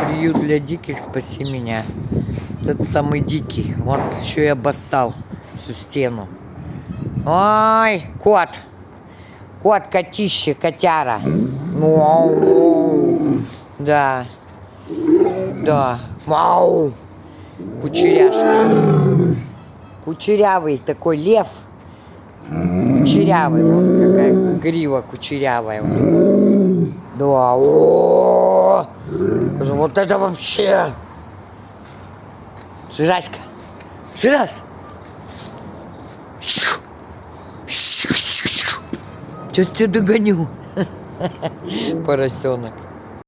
Приют для диких, спаси меня. Этот самый дикий. Вот еще и обоссал всю стену. Ой, кот. Кот, котище, котяра. Вау. Да. Да. Вау. Кучеряшка. Кучерявый такой лев. Кучерявый. Вот какая грива кучерявая. Да. О! Вот это вообще. Жираська. Жирас. Сейчас тебя догоню. Поросенок.